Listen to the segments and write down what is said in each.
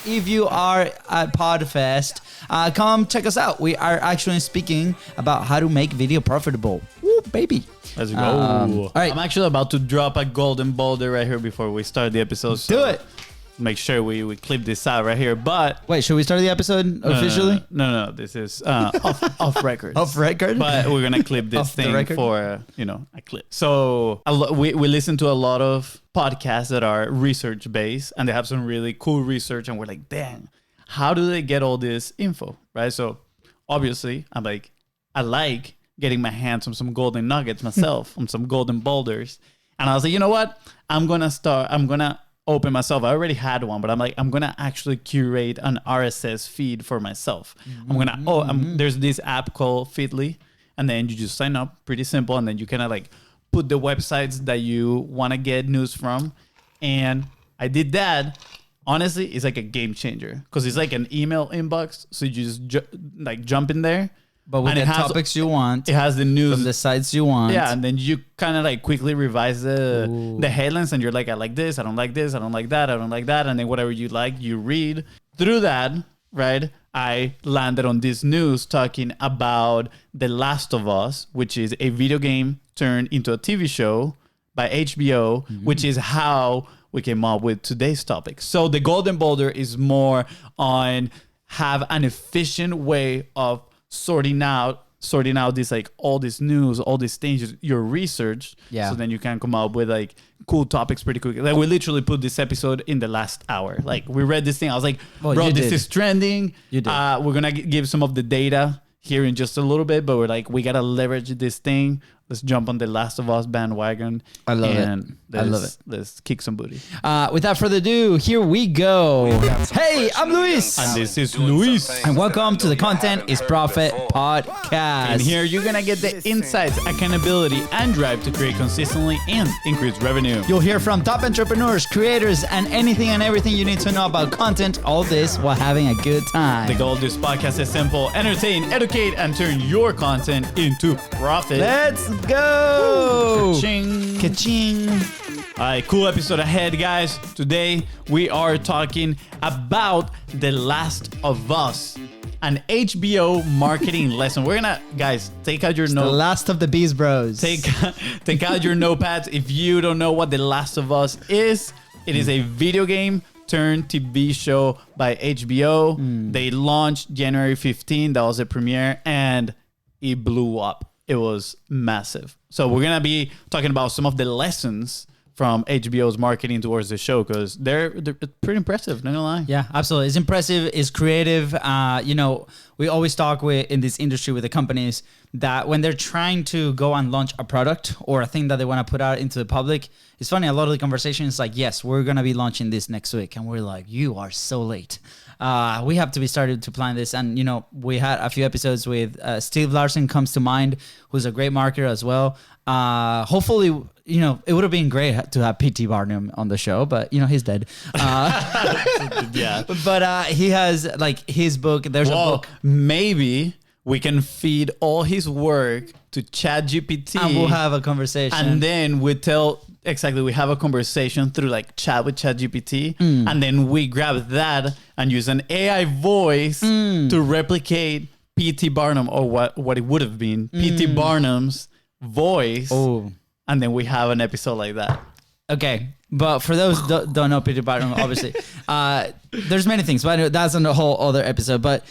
if you are at Podfest, come check us out. We are actually speaking about how to make video profitable. Woo, baby. Let's go. All right. I'm actually about to drop a golden boulder right here before we start the episode. Do it. Make sure we clip this out right here. But wait, should we start the episode officially? No. This is off record. Off record? But we're gonna clip this thing for a clip. So we listen to a lot of podcasts that are research based, and they have some really cool research, and we're like, dang, how do they get all this info, right? So obviously, I like getting my hands on some golden nuggets myself, on some golden boulders, and I was like, you know what? I'm gonna open myself. I already had one, but I'm gonna actually curate an RSS feed for myself. There's this app called Feedly, and then you just sign up, pretty simple, and then you kind of put the websites that you want to get news from. And I did that. Honestly, it's like a game changer because it's like an email inbox. So you just jump in there. But with the topics you want. It has the news. From the sites you want. Yeah, and then you kind of quickly revise the headlines, and you're like, I like this, I don't like this, I don't like that, I don't like that. And then whatever you like, you read. Through that, right, I landed on this news talking about The Last of Us, which is a video game turned into a TV show by HBO, which is how we came up with today's topic. So the Golden Boulder is more on have an efficient way of sorting out this all this news, all these things, your research. Yeah. So then you can come up with cool topics pretty quickly. We literally put this episode in the last hour. We read this thing. I was like, bro, this is trending. You did. We're gonna give some of the data here in just a little bit, but we're we gotta leverage this thing. Let's jump on the Last of Us bandwagon. I love it. Let's kick some booty. Without further ado, here we go. Hey, I'm Luis. And this is Luis. And welcome to the Content is Profit podcast. And here you're going to get the insights, accountability, and drive to create consistently and increase revenue. You'll hear from top entrepreneurs, creators, and anything and everything you need to know about content. All this while having a good time. The goal of this podcast is simple: entertain, educate, and turn your content into profit. Let's go. Ka-ching. Ka-ching. All right, cool episode ahead, guys. Today, we are talking about The Last of Us, an HBO marketing lesson. We're gonna, guys, take out your notes. The last of the BIZBROS. Take out your notepads. If you don't know what The Last of Us is, it is a video game turned TV show by HBO. They launched January 15. That was the premiere, and it blew up. It was massive. So we're going to be talking about some of the lessons from HBO's marketing towards the show, because they're pretty impressive, not gonna lie. Yeah, absolutely. It's impressive. It's creative. We always talk in this industry with the companies that when they're trying to go and launch a product or a thing that they want to put out into the public, it's funny, a lot of the conversation is yes, we're going to be launching this next week. And we're like, you are so late. We have to be started to plan this. And, we had a few episodes with Steve Larson comes to mind, who's a great marketer as well. Hopefully, it would have been great to have P.T. Barnum on the show, but, he's dead. Yeah. But he has his book. There's a book. Maybe we can feed all his work to ChatGPT. And we'll have a conversation. And then we have a conversation through chat with ChatGPT. And then we grab that and use an AI voice to replicate P.T. Barnum, or what it would have been, P.T. Barnum's voice. Oh. And then we have an episode like that. Okay. But for those don't know P.T. Barnum, obviously, there's many things, but that's on a whole other episode. But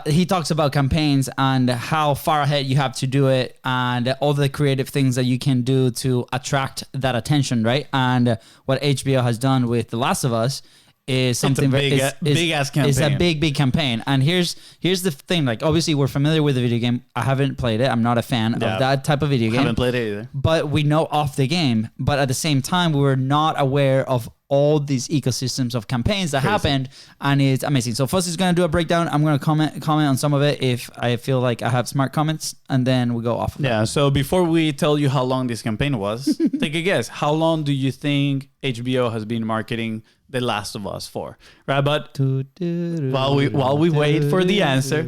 he talks about campaigns and how far ahead you have to do it and all the creative things that you can do to attract that attention, right? And what HBO has done with The Last of Us is something big ass campaign. It's a big campaign. And here's the thing. Obviously, we're familiar with the video game. I haven't played it. I'm not a fan of that type of video game. I haven't played it either. But we know of the game. But at the same time, we were not aware of all these ecosystems of campaigns that happened, and it's amazing. So FONZI is going to do a breakdown. I'm going to comment on some of it if I feel like I have smart comments, and then we go off of that. So before we tell you how long this campaign was, take a guess. How long do you think HBO has been marketing The Last of Us for? Right, but while we wait for the answer,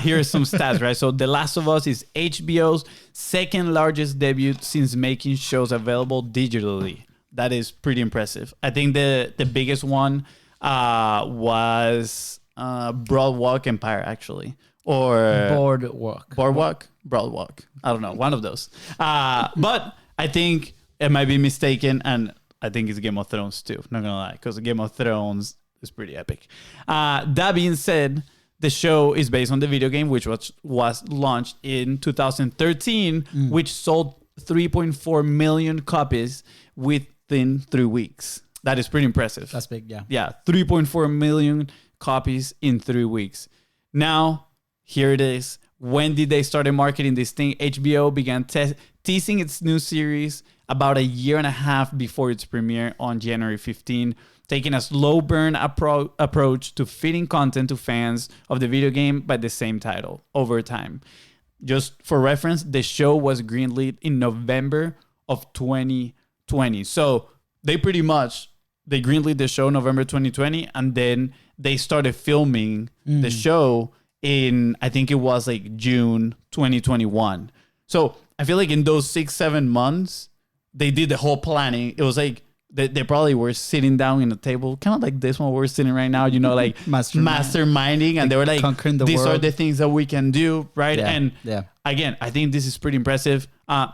here's some stats, right? So The Last of Us is HBO's second largest debut since making shows available digitally. That is pretty impressive. I think the biggest one was Broadwalk Empire, actually. Or Boardwalk. Broadwalk. I don't know. One of those. But I think it might be mistaken. And I think it's Game of Thrones too. Not going to lie. Because Game of Thrones is pretty epic. That being said, the show is based on the video game, which was launched in 2013, which sold 3.4 million copies within 3 weeks. That is pretty impressive. That's big, yeah. Yeah, 3.4 million copies in 3 weeks. Now, here it is. When did they start marketing this thing? HBO began teasing its new series about a year and a half before its premiere on January 15, taking a slow burn approach to feeding content to fans of the video game by the same title over time. Just for reference, the show was greenlit in November of 2020. So they greenlit the show November 2020, and then they started filming the show in, I think it was like June 2021. So I feel like in those 6-7 months, they did the whole planning. It was like they probably were sitting down in a table, kind of like this one we're sitting right now, like masterminding, and they were like, these world. Are the things that we can do, right? Yeah. And again, I think this is pretty impressive.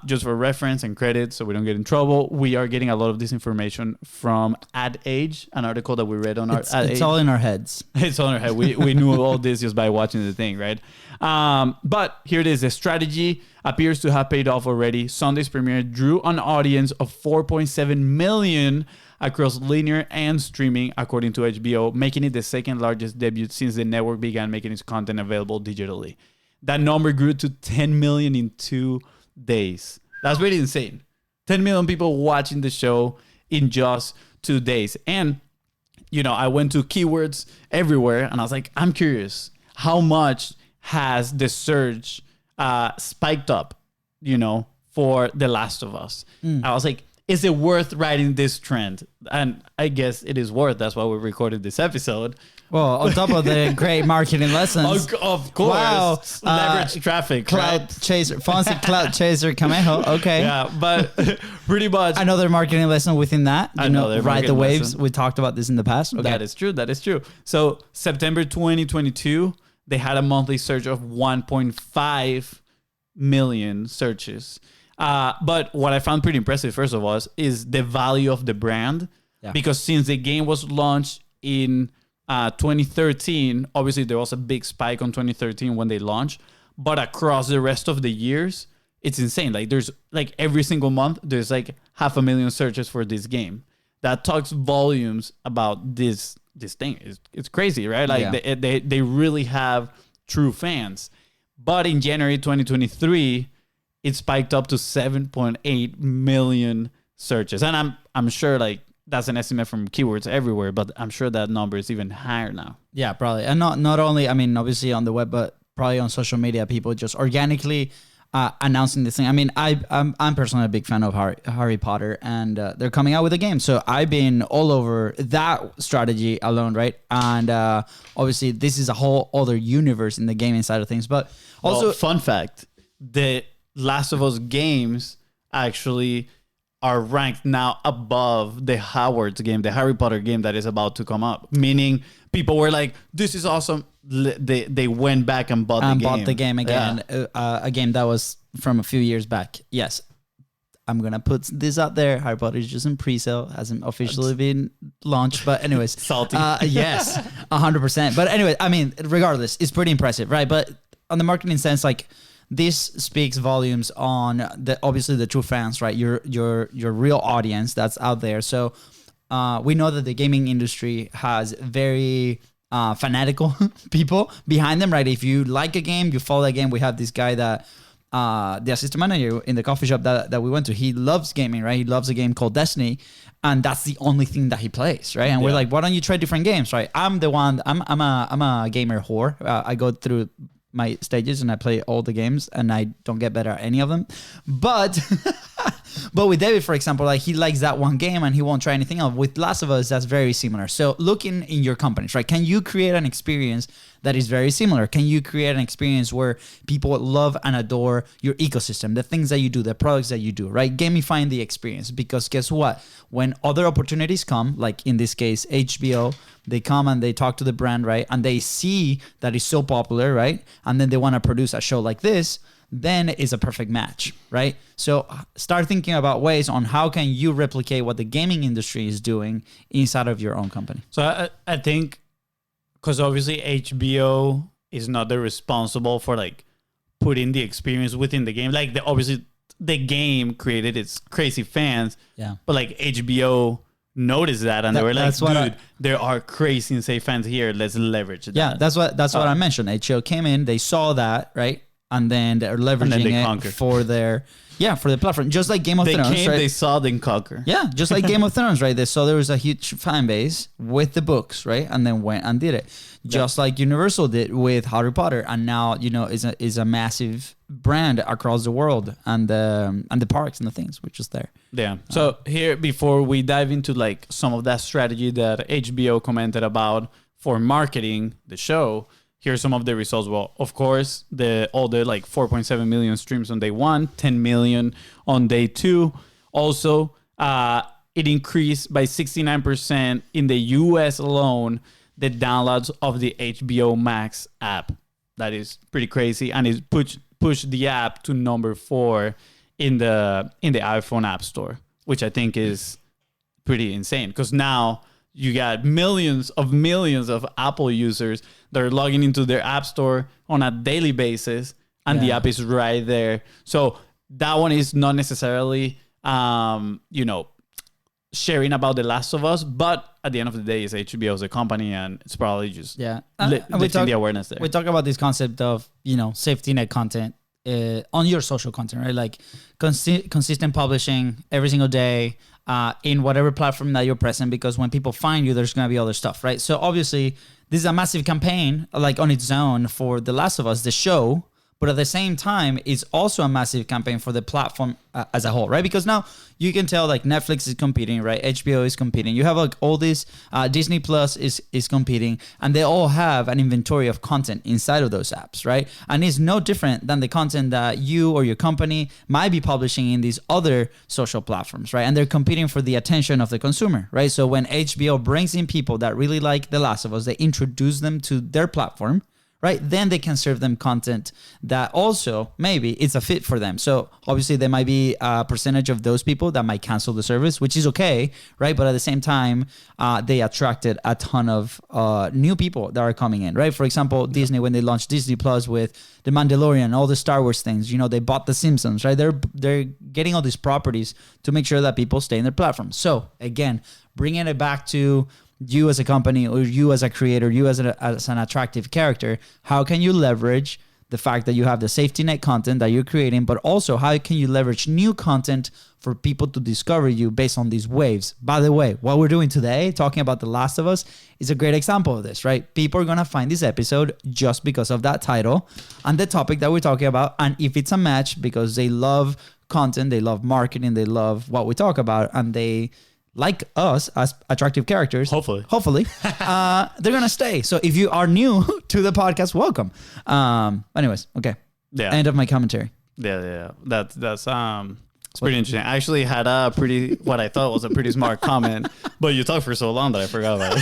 Just for reference and credit, so we don't get in trouble, we are getting a lot of this information from Ad Age, an article that we read on our Ad Age. It's all in our heads. It's all in our head. We knew all this just by watching the thing, right? But here it is. The strategy appears to have paid off already. Sunday's premiere drew an audience of 4.7 million across linear and streaming, according to HBO, making it the second largest debut since the network began making its content available digitally. That number grew to 10 million in 2 days. That's pretty insane. 10 million people watching the show in just 2 days. And, I went to keywords everywhere and I was like, I'm curious, how much has the surge spiked up, for The Last of Us? I was like, is it worth riding this trend? And I guess it is worth. That's why we recorded this episode. Well, on top of the great marketing lessons. Of course. Wow. Leverage traffic. Cloud chaser. FONZI cloud chaser Camejo. Okay. Yeah, but pretty much. Another marketing lesson within that. Ride the waves. Lesson. We talked about this in the past. Okay. That is true. So September 2022, they had a monthly surge of 1.5 million searches. But what I found pretty impressive, first of all, is the value of the brand. Yeah. Because since the game was launched in 2013, obviously there was a big spike on 2013 when they launched. But across the rest of the years, it's insane. Like there's like every single month, there's like 500,000 searches for this game. That talks volumes about this thing. It's crazy, right? Like they really have true fans. But in January 2023, it spiked up to 7.8 million searches. And I'm sure like that's an estimate from keywords everywhere, but I'm sure that number is even higher now. Yeah, probably. And not only, obviously on the web, but probably on social media, people just organically announcing this thing. I'm personally a big fan of Harry Potter, and they're coming out with a game. So I've been all over that strategy alone, right? And obviously this is a whole other universe in the gaming side of things. But also, fun fact, the Last of Us games actually are ranked now above the Hogwarts game, the Harry Potter game that is about to come up. Meaning people were like, this is awesome. They went back and bought the game again. Yeah. A game that was from a few years back. Yes. I'm going to put this out there. Harry Potter is just in pre-sale. Hasn't officially been launched. But anyways. Salty. Yes, 100%. But anyway, regardless, it's pretty impressive, right? But on the marketing sense, like, this speaks volumes on obviously the true fans, right? Your real audience that's out there. So we know that the gaming industry has very fanatical people behind them, right? If you like a game, you follow that game. We have this guy that the assistant manager in the coffee shop that we went to. He loves gaming, right? He loves a game called Destiny, and that's the only thing that he plays, right? And we're like, why don't you try different games, right? I'm a gamer whore. I go through my stages and I play all the games and I don't get better at any of them. But But with David, for example, like he likes that one game and he won't try anything else. With Last of Us, that's very similar. So looking in your companies, right? Can you create an experience that is very similar? Can you create an experience where people love and adore your ecosystem, the things that you do, the products that you do, right? Gamifying the experience. Because guess what? When other opportunities come, like in this case, HBO, they come and they talk to the brand, right? And they see that it's so popular, right? And then they want to produce a show like this, then it's a perfect match, right? So start thinking about ways on how can you replicate what the gaming industry is doing inside of your own company. So I think, because obviously HBO is not the responsible for like putting the experience within the game. Like obviously the game created its crazy fans, yeah. But like HBO noticed that and they were like, dude, there are crazy insane fans here. Let's leverage that. Yeah, that's what I mentioned. HBO came in, they saw that, right? And then they're leveraging it for their for the platform. Just like Game of Thrones, came, right? They saw, then conquer. Yeah, just like Game of Thrones, right? They saw there was a huge fan base with the books, right? And then went and did it. Just like Universal did with Harry Potter, and now is a massive brand across the world, and the parks and the things which is there. Yeah. So here, before we dive into like some of that strategy that HBO commented about for marketing the show, here's some of the results. Well, of course, all the like 4.7 million streams on day 1, 10 million on day 2. Also, it increased by 69% in the US alone, the downloads of the HBO Max app. That is pretty crazy. And it pushed the app to number 4 in the iPhone App Store, which I think is pretty insane. Because now you got millions of Apple users that are logging into their app store on a daily basis, and the app is right there. So that one is not necessarily, sharing about The Last of Us, but at the end of the day, it's HBO as a company, and it's probably just lifting the awareness there. We talk about this concept of, safety net content on your social content, right? Like consistent publishing every single day, in whatever platform that you're present, because when people find you, there's going to be other stuff, right? So obviously, this is a massive campaign, like on its own for The Last of Us, the show, but at the same time, it's also a massive campaign for the platform as a whole, right? Because now you can tell like Netflix is competing, right? HBO is competing. You have like all this, Disney Plus is competing, and they all have an inventory of content inside of those apps, right? And it's no different than the content that you or your company might be publishing in these other social platforms, right? And they're competing for the attention of the consumer, right? So when HBO brings in people that really like The Last of Us, they introduce them to their platform, right? Then they can serve them content that also maybe it's a fit for them. So obviously there might be a percentage of those people that might cancel the service, which is okay, right? But at the same time, they attracted a ton of new people that are coming in, right? For example, Disney, when they launched Disney Plus with The Mandalorian, all the Star Wars things, they bought The Simpsons, right? They're getting all these properties to make sure that people stay in their platform. So again, bringing it back to you as a company, or you as a creator, you as an attractive character, how can you leverage the fact that you have the safety net content that you're creating, but also how can you leverage new content for people to discover you based on these waves? By the way, what we're doing today, talking about The Last of Us, is a great example of this, right? People are going to find this episode just because of that title and the topic that we're talking about. And if it's a match because they love content, they love marketing, they love what we talk about, and they like us as attractive characters, hopefully, they're gonna stay. So if you are new to the podcast, welcome. Anyways, okay. Yeah. End of my commentary. Yeah. That's it's pretty interesting. I actually had what I thought was a pretty smart comment, but you talked for so long that I forgot about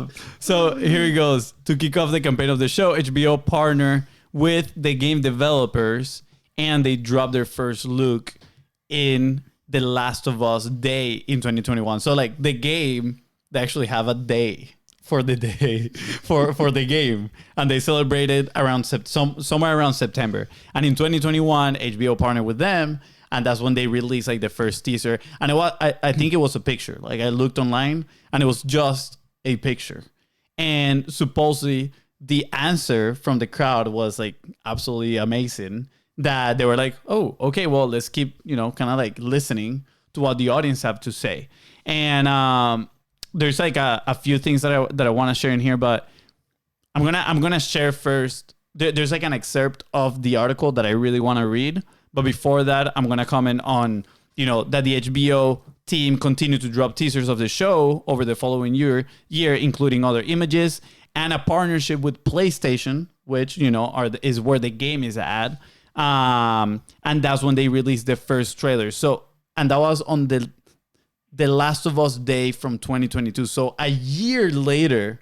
it. So here it goes. To kick off the campaign of the show, HBO partnered with the game developers, and they dropped their first look in The Last of Us Day in 2021. So like the game, they actually have a day for the game, and they celebrated around somewhere around September. And in 2021, HBO partnered with them, and that's when they released like the first teaser. And I think it was a picture. Like I looked online, and it was just a picture. And supposedly the answer from the crowd was like absolutely amazing. That they were like, oh, okay, well, let's keep, kind of like listening to what the audience have to say. And there's like a few things that I want to share in here, but I'm gonna share first. There's like an excerpt of the article that I really want to read, But before that, I'm going to comment on, that the HBO team continued to drop teasers of the show over the following year, including other images and a partnership with PlayStation, which, is where the game is at. And that's when they released the first trailer. So, and that was on the Last of Us Day from 2022. So a year later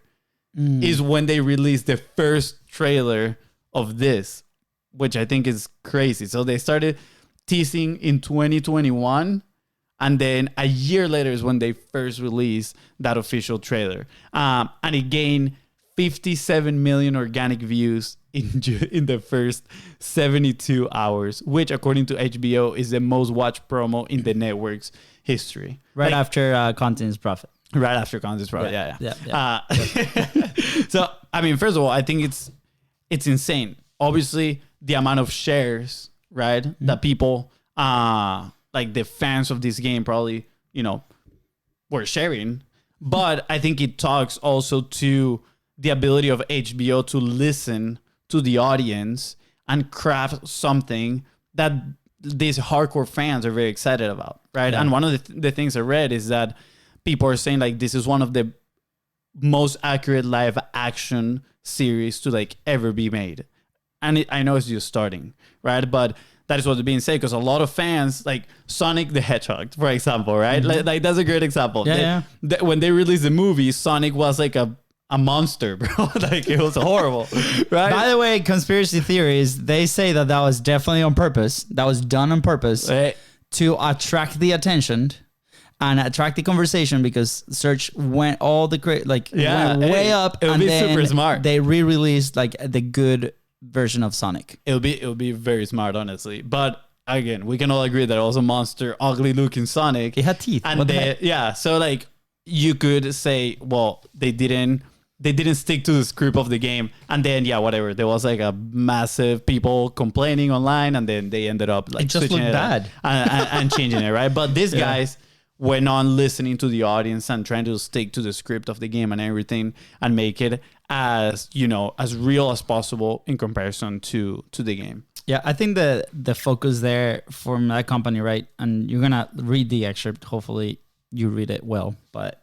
is when they released the first trailer of this, which I think is crazy. So they started teasing in 2021, and then a year later is when they first released that official trailer. And it gained 57 million organic views in the first 72 hours, which according to HBO is the most watched promo in the network's history. Right after Content's Profit. Right after Content's Profit, yeah. So, I mean, first of all, I think it's insane. Obviously, the amount of shares, right, that people, like the fans of this game probably, were sharing. But I think it talks also to the ability of HBO to listen to the audience and craft something that these hardcore fans are very excited about, right? Yeah. And one of the things I read is that people are saying like this is one of the most accurate live action series to like ever be made. And I know it's just starting, right? But that is what's being said because a lot of fans, like Sonic the Hedgehog, for example, right? Like that's a great example. When they released the movie, Sonic was like a monster, bro. Like it was horrible, right? By the way, conspiracy theories, they say that was definitely on purpose. That was done on purpose to attract the attention and attract the conversation because search went went way up. It would be super smart. They re-released like the good version of Sonic. It'll be very smart, honestly. But again, we can all agree that it was a monster, ugly looking Sonic. It had teeth. And so like you could say, well, they didn't stick to the script of the game. And then, whatever. There was like a massive people complaining online and then they ended up like it just looked bad and changing it, right? But these guys went on listening to the audience and trying to stick to the script of the game and everything and make it as, as real as possible in comparison to the game. Yeah, I think the focus there from that company, right? And you're going to read the excerpt. Hopefully you read it well, but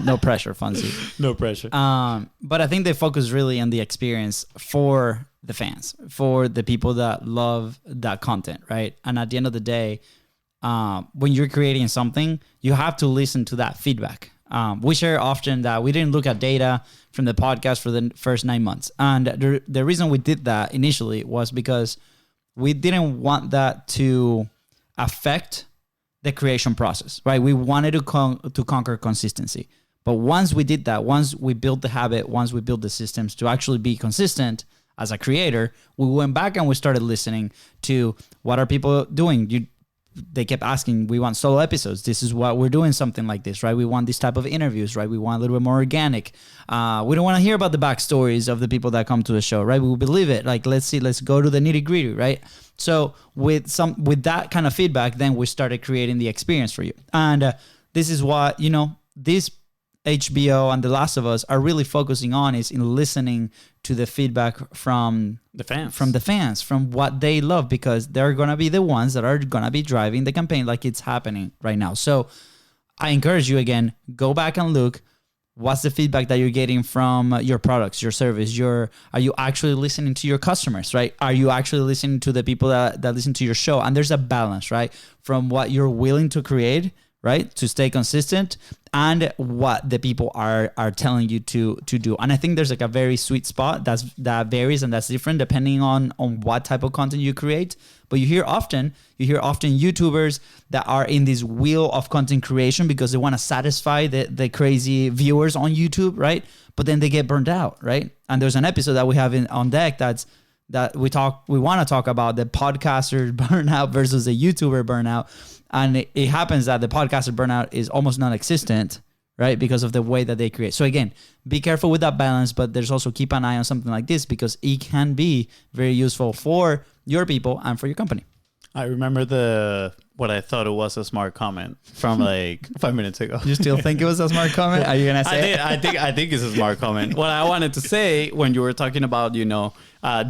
no pressure, Fonzie. No pressure. But I think they focus really on the experience for the fans, for the people that love that content, right? And at the end of the day, when you're creating something, you have to listen to that feedback. We share often that we didn't look at data from the podcast for the first 9 months. And the reason we did that initially was because we didn't want that to affect the creation process, right? We wanted to conquer consistency. But once we did that, once we built the habit, once we built the systems to actually be consistent as a creator, we went back and we started listening to what are people doing. They kept asking, we want solo episodes. This is what we're doing, something like this, right? We want this type of interviews, right? We want a little bit more organic. We don't want to hear about the backstories of the people that come to the show, right? We believe it. Like, let's go to the nitty gritty, right? So with that kind of feedback, then we started creating the experience for you. And this is what, this HBO and The Last of Us are really focusing on is in listening to the feedback from the fans, from what they love, because they're going to be the ones that are going to be driving the campaign like it's happening right now. So I encourage you again, go back and look. What's the feedback that you're getting from your products, your service? Are you actually listening to your customers, right? Are you actually listening to the people that listen to your show? And there's a balance, right? From what you're willing to create, right? To stay consistent, and what the people are telling you to do. And I think there's like a very sweet spot that varies and that's different depending on what type of content you create. But you hear often YouTubers that are in this wheel of content creation because they want to satisfy the crazy viewers on YouTube, right? But then they get burned out, right? And there's an episode that we have on deck that we want to talk about the podcaster burnout versus the YouTuber burnout. And it happens that the podcaster burnout is almost non-existent, right? Because of the way that they create. So again, be careful with that balance, but there's also keep an eye on something like this because it can be very useful for your people and for your company. I remember the what I thought it was a smart comment from like 5 minutes ago. You still think it was a smart comment? Are you gonna say it? I think it's a smart comment. What I wanted to say when you were talking about, you know,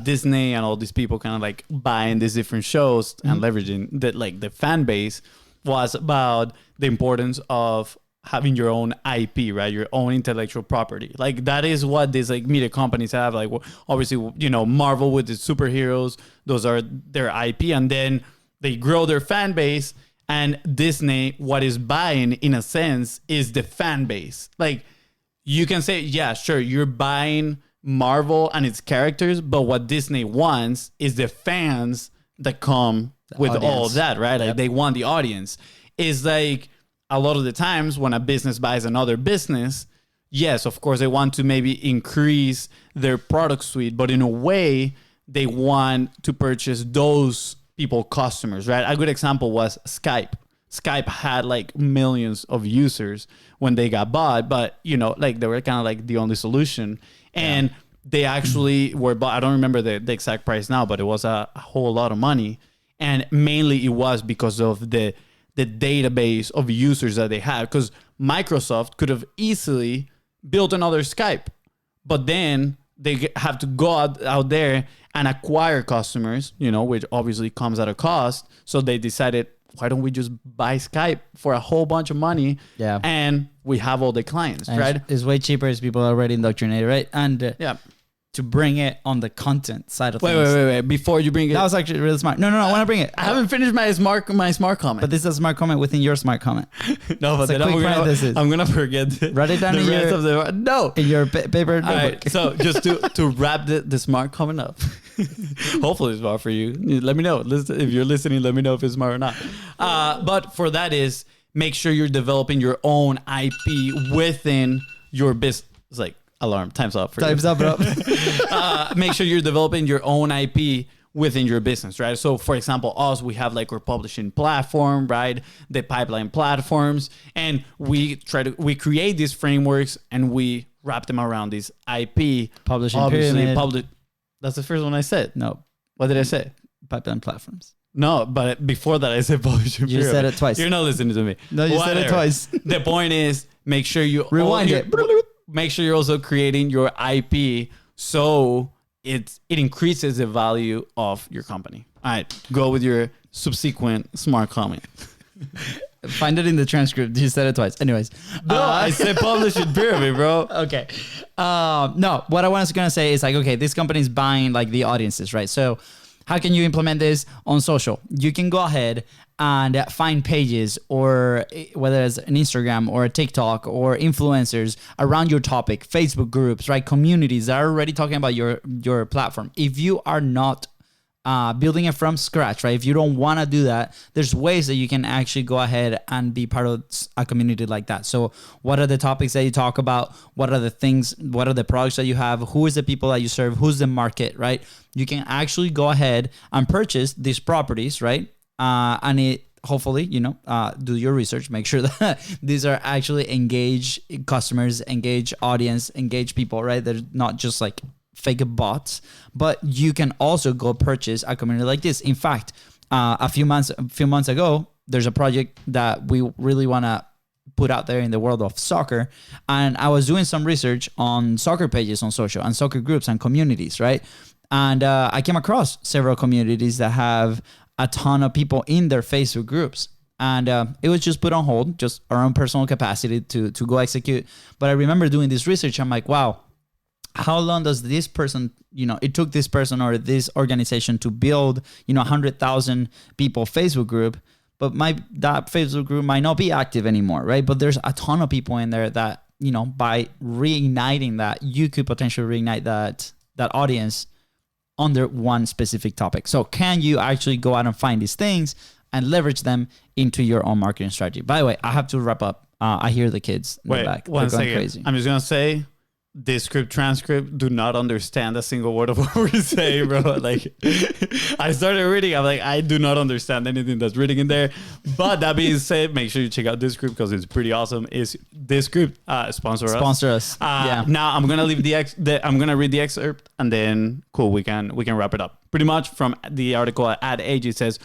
Disney and all these people kind of like buying these different shows and leveraging the fan base was about the importance of having your own IP, right? Your own intellectual property. Like that is what these like media companies have. Like obviously, you know, Marvel with the superheroes, those are their IP, and then they grow their fan base. And Disney, what is buying in a sense is the fan base. Like you can say, yeah, sure, you're buying Marvel and its characters, but what Disney wants is the fans that come with audience. All of that, right? Like they want the audience. It's like a lot of the times when a business buys another business, yes, of course, they want to maybe increase their product suite, but in a way, they want to purchase those people customers, right? A good example was Skype. Skype had like millions of users when they got bought, but you know, like they were kind of like the only solution. And they actually were bought. I don't remember the exact price now, but it was a whole lot of money. And mainly it was because of the database of users that they had, because Microsoft could have easily built another Skype, but then they have to go out there and acquire customers, you know, which obviously comes at a cost. So they decided, why don't we just buy Skype for a whole bunch of money? Yeah. And we have all the clients, and right? It's way cheaper as people are already indoctrinated, right? And to bring it on the content side of things. Wait. Before you bring it. That was actually really smart. No, I want to bring it. I haven't finished my smart comment. But this is a smart comment within your smart comment. No, but then I'm going to forget Write it down in your paper notebook. Right, so just to wrap the smart comment up. Hopefully it's smart for you. Let me know. If you're listening, let me know if it's smart or not. But for that is, make sure you're developing your own IP within your business. It's like, alarm. Time's up. Time's up, bro. Make sure you're developing your own IP within your business, right? So, for example, we have like our publishing platform, right? The pipeline platforms, and we create these frameworks and we wrap them around this IP. Publishing pyramid. That's the first one I said. No. What did I say? Pipeline platforms. No, but before that I said publishing pyramid. You said it twice. You're not listening to me. No, you said it twice. The point is, make sure you rewind it. Make sure you're also creating your IP so it increases the value of your company. All right, go with your subsequent smart comment. Find it in the transcript. You said it twice. Anyways. No, I said publishing pyramid, bro. Okay. No, what I was going to say is like, okay, this company is buying like the audiences, right? So how can you implement this on social? You can go ahead and find pages, or whether it's an Instagram or a TikTok or influencers around your topic, Facebook groups, right? Communities that are already talking about your platform. If you are not building it from scratch, right? If you don't want to do that, there's ways that you can actually go ahead and be part of a community like that. So what are the topics that you talk about? What are the things, what are the products that you have? Who is the people that you serve? Who's the market, right? You can actually go ahead and purchase these properties, right? And it hopefully, do your research, make sure that these are actually engaged customers, engaged audience, engaged people, right? They're not just like fake bots, but you can also go purchase a community like this. In fact, a few months ago, there's a project that we really want to put out there in the world of soccer. And I was doing some research on soccer pages on social and soccer groups and communities, right? And I came across several communities that have a ton of people in their Facebook groups. And it was just put on hold, just our own personal capacity to go execute. But I remember doing this research. I'm like, wow, how long does this person, it took this person or this organization to build, 100,000 people Facebook group, but that Facebook group might not be active anymore, right? But there's a ton of people in there that, by reigniting that, you could potentially reignite that audience under one specific topic. So can you actually go out and find these things and leverage them into your own marketing strategy? By the way, I have to wrap up. I hear the kids in the back. One second. Crazy. I'm just going to say, Descript, transcript, do not understand a single word of what we're saying, bro. Like, I started reading, I'm like, I do not understand anything that's written in there. But that being said, make sure you check out Descript because it's pretty awesome. Is Descript sponsor us? Yeah. Now I'm gonna leave I'm gonna read the excerpt and then cool, we can wrap it up. Pretty much from the article at Age, it says,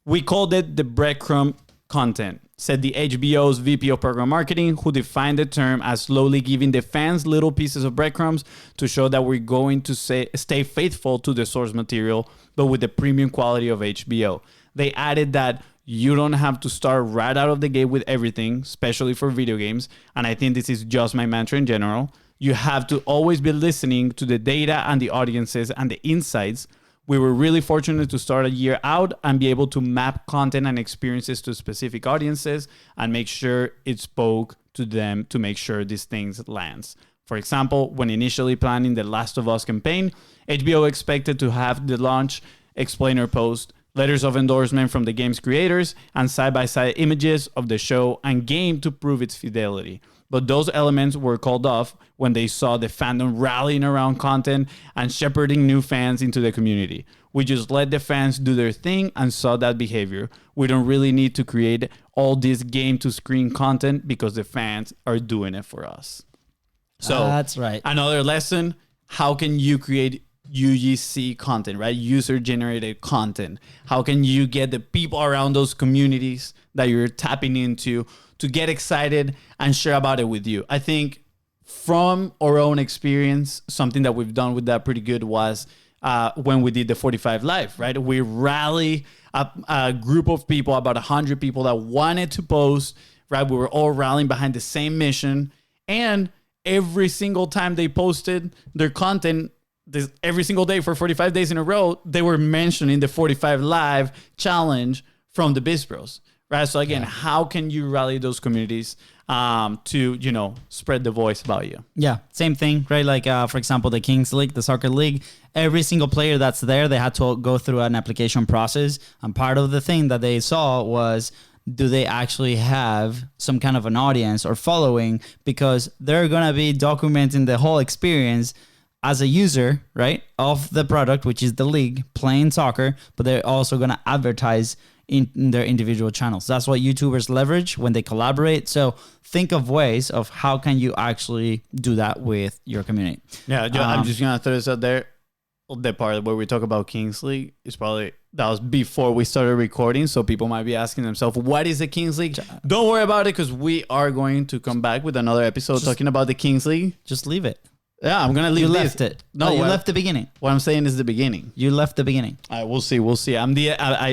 We called it the breadcrumb content, said the HBO's VP of Program Marketing, who defined the term as slowly giving the fans little pieces of breadcrumbs to show that we're going to stay faithful to the source material, but with the premium quality of HBO. They added that you don't have to start right out of the gate with everything, especially for video games. And I think this is just my mantra in general. You have to always be listening to the data and the audiences and the insights. We were really fortunate to start a year out and be able to map content and experiences to specific audiences and make sure it spoke to them to make sure these things lands. For example, when initially planning the Last of Us campaign, HBO expected to have the launch explainer post, letters of endorsement from the game's creators, and side-by-side images of the show and game to prove its fidelity. But those elements were called off when they saw the fandom rallying around content and shepherding new fans into the community. We just let the fans do their thing and saw that behavior. We don't really need to create all this game-to-screen content because the fans are doing it for us. So that's right. Another lesson, how can you create UGC content, right? User-generated content. How can you get the people around those communities that you're tapping into to get excited and share about it with you? I think from our own experience, something that we've done with that pretty good was when we did the 45 Live, right? We rally a group of people, about 100 people that wanted to post, right? We were all rallying behind the same mission. And every single time they posted their content, every single day for 45 days in a row, they were mentioning the 45 Live challenge from the BIZBROS, right? So again, how can you rally those communities to, spread the voice about you? Yeah, same thing, right? Like, for example, the Kings League, the soccer league, every single player that's there, they had to go through an application process. And part of the thing that they saw was, do they actually have some kind of an audience or following? Because they're going to be documenting the whole experience as a user, right, of the product, which is the league, playing soccer, but they're also going to advertise in their individual channels. That's what YouTubers leverage when they collaborate. So think of ways of how can you actually do that with your community. Yeah, I'm just going to throw this out there. The part where we talk about Kings League is probably, that was before we started recording. So people might be asking themselves, what is the Kings League? Don't worry about it because we are going to come back with another episode talking about the Kings League. Just leave it. Yeah, I'm going to leave You this. left it. No, you left the beginning. What I'm saying is the beginning. You left the beginning. All right, we'll see. We'll see. I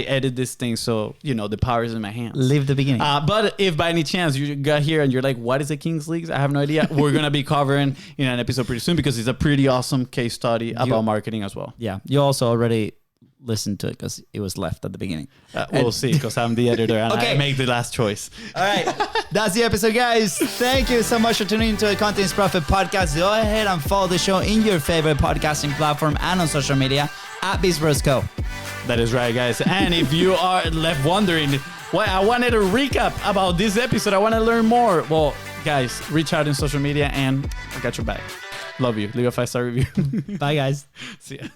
edit this thing, so, the power is in my hands. Leave the beginning. But if by any chance you got here and you're like, what is the Kings League? I have no idea. We're going to be covering in an episode pretty soon because it's a pretty awesome case study about marketing as well. Yeah. You also already listened to it because it was left at the beginning. We'll see because I'm the editor and I make the last choice. All right. That's the episode, guys. Thank you so much for tuning into the Content is Profit podcast. Go ahead and follow the show in your favorite podcasting platform and on social media at BIZBROS Co. That is right, guys. And if you are left wondering, why I wanted a recap about this episode, I want to learn more. Well, guys, reach out in social media and I got your back. Love you. Leave a 5-star review. Bye, guys. See ya.